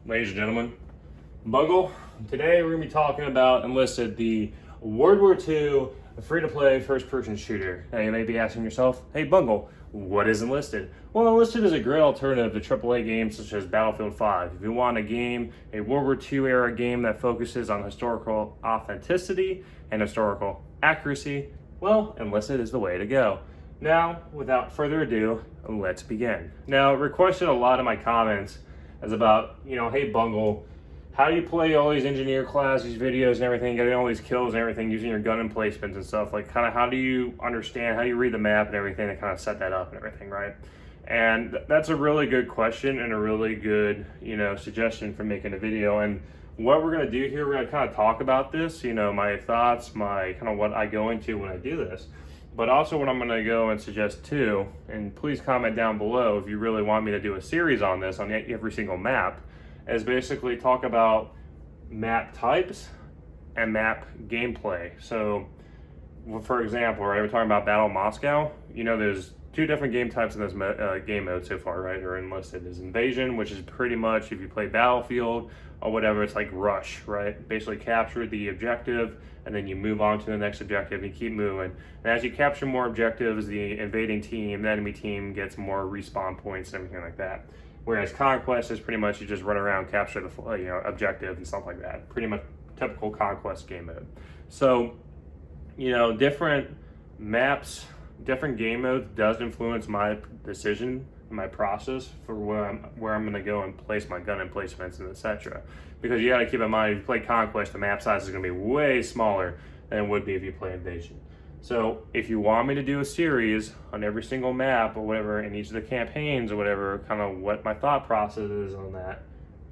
ladies and gentlemen, Bungle. Today we're going to be talking about Enlisted, the World War II free-to-play first-person shooter. Now you may be asking yourself, hey Bungle, what is Enlisted? Well, Enlisted is a great alternative to AAA games such as Battlefield 5. If you want a game, a World War II era game that focuses on historical authenticity and historical accuracy, well, Enlisted is the way to go. Now, without further ado, let's begin. Now, requested a lot of my comments is about, hey Bungle, how do you play all these engineer class, these videos and everything, getting all these kills and everything, using your gun emplacements and stuff, like kind of how do you understand, how do you read the map and everything to kind of set that up and everything, right? And that's a really good question and a really good, suggestion for making a video. And what we're gonna do here, we're gonna kind of talk about this, my thoughts, my kind of what I go into when I do this. But also what I'm gonna go and suggest too, and please comment down below if you really want me to do a series on this, on every single map, is basically talk about map types and map gameplay. So, for example, right, we're talking about Battle Moscow. There's two different game types in this game mode so far, right, or Enlisted. There's Invasion, which is pretty much, if you play Battlefield or whatever, it's like Rush, right? Basically capture the objective, and then you move on to the next objective and you keep moving. And as you capture more objectives, the invading team, the enemy team gets more respawn points and everything like that. Whereas Conquest is pretty much you just run around, capture the objective and stuff like that. Pretty much typical Conquest game mode. So, different maps, different game modes does influence my decision, my process for where I'm going to go and place my gun emplacements and etc. Because you got to keep in mind, if you play Conquest, the map size is going to be way smaller than it would be if you play Invasion. So if you want me to do a series on every single map or whatever in each of the campaigns or whatever, kind of what my thought process is on that,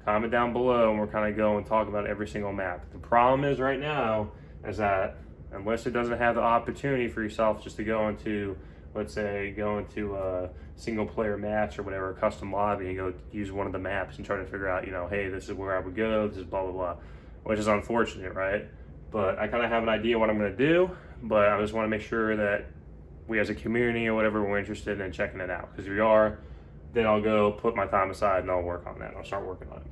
comment down below and we're kind of go and talk about every single map. The problem is right now is that Enlisted doesn't have the opportunity for yourself just to go into, let's say, go into a single player match or whatever, a custom lobby, and go use one of the maps and try to figure out, hey, this is where I would go, this is blah, blah, blah, which is unfortunate, right? But I kind of have an idea what I'm going to do, but I just want to make sure that we as a community or whatever, we're interested in checking it out. Because if we are, then I'll go put my time aside and I'll work on that. I'll start working on it.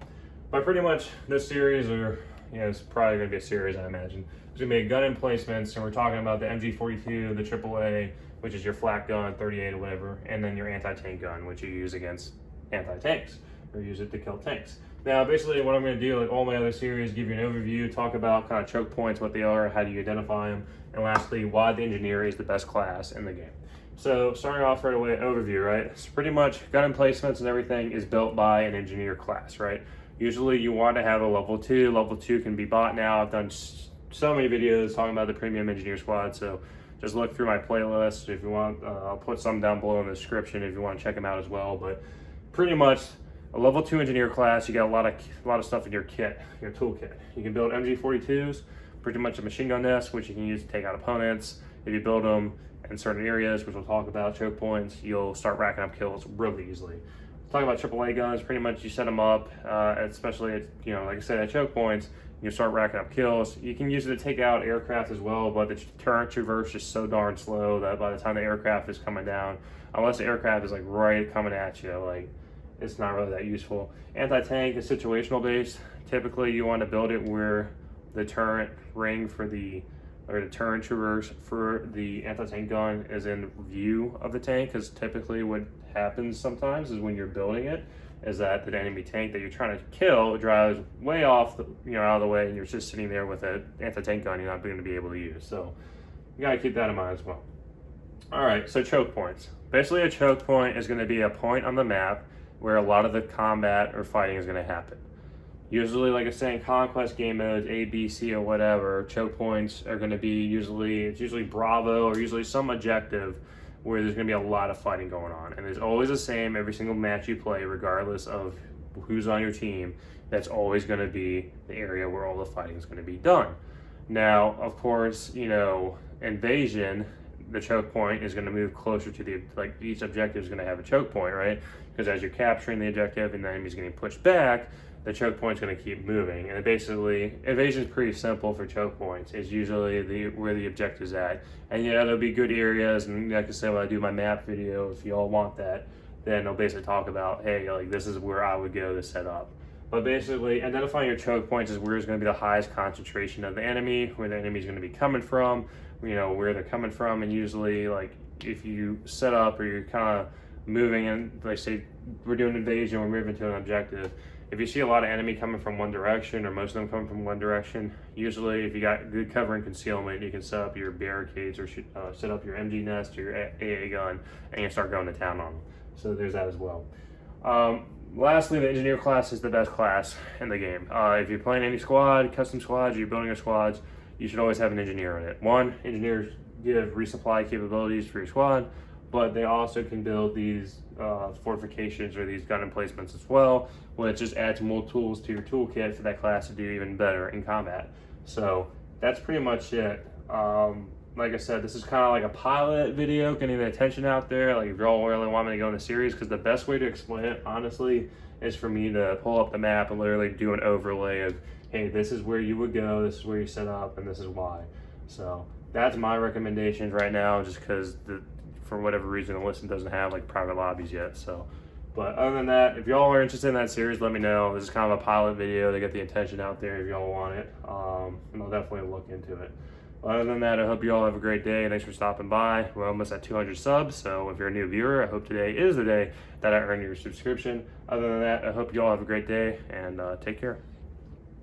But pretty much this series, or it's probably going to be a series, I imagine. It's going to be a gun emplacements, and we're talking about the MG42, the AAA, which is your flak gun, 38 or whatever, and then your anti-tank gun, which you use against anti-tanks, or use it to kill tanks. Now, basically what I'm going to do, like all my other series, give you an overview, talk about kind of choke points, what they are, how do you identify them, and lastly, why the engineer is the best class in the game. So starting off right away, overview, right? It's pretty much gun emplacements and everything is built by an engineer class, right? Usually you want to have a level 2. Level 2 can be bought now. I've done so many videos talking about the premium engineer squad, so just look through my playlist if you want. I'll put some down below in the description if you want to check them out as well. But pretty much a level 2 engineer class, you got a lot of stuff in your kit, your toolkit. You can build MG42s, pretty much a machine gun nest, which you can use to take out opponents. If you build them in certain areas, which we'll talk about, choke points, you'll start racking up kills really easily. Talking about AAA guns, pretty much you set them up, especially at, like I said, at choke points, you start racking up kills. You can use it to take out aircraft as well, but the turret traverse is so darn slow that by the time the aircraft is coming down, unless the aircraft is like right coming at you, like it's not really that useful. Anti-tank is situational based. Typically you want to build it where the turret ring or the turret traverse for the anti-tank gun is in view of the tank, because typically what happens sometimes is when you're building it is that the enemy tank that you're trying to kill drives way off out of the way, and you're just sitting there with an anti-tank gun you're not going to be able to use. So you got to keep that in mind as well. All right, so choke points. Basically a choke point is going to be a point on the map where a lot of the combat or fighting is going to happen. Usually, like I was saying, Conquest game modes, A, B, C, or whatever, choke points are going to be it's usually Bravo or usually some objective where there's going to be a lot of fighting going on. And it's always the same every single match you play, regardless of who's on your team. That's always going to be the area where all the fighting is going to be done. Now, of course, Invasion, the choke point is going to move closer to each objective is going to have a choke point, right? Because as you're capturing the objective and the enemy's getting pushed back, the choke point's going to keep moving. And basically, Invasion is pretty simple for choke points. It's usually where the objective's at. And there'll be good areas, and like I said, when I do my map video, if you all want that, then I'll basically talk about, hey, this is where I would go to set up. But basically, identifying your choke points is where is going to be the highest concentration of the enemy, where the enemy is going to be coming from, where they're coming from. And usually, like, if you set up or you're kind of moving in, like say we're doing invasion, we're moving to an objective. If you see a lot of enemy coming from one direction, or most of them coming from one direction, usually if you got good cover and concealment, you can set up your barricades or set up your MG nest or your AA gun, and you start going to town on them. So there's that as well. Lastly, the engineer class is the best class in the game. If you're playing any squad, custom squads, you're building your squads, you should always have an engineer in it. One, engineers give resupply capabilities for your squad, but they also can build these fortifications or these gun emplacements as well, which just adds more tools to your toolkit for that class to do even better in combat. So that's pretty much it. Like I said, this is kind of like a pilot video, getting the attention out there. Like if y'all really want me to go in the series, because the best way to explain it, honestly, is for me to pull up the map and literally do an overlay of, hey, this is where you would go, this is where you set up, and this is why. So that's my recommendations right now, just because for whatever reason, Enlisted doesn't have like private lobbies yet. So, but other than that, if y'all are interested in that series, let me know. This is kind of a pilot video to get the attention out there if y'all want it, and I'll definitely look into it. Other than that, I hope you all have a great day. Thanks for stopping by. We're almost at 200 subs, so if you're a new viewer, I hope today is the day that I earn your subscription. Other than that, I hope you all have a great day, and take care.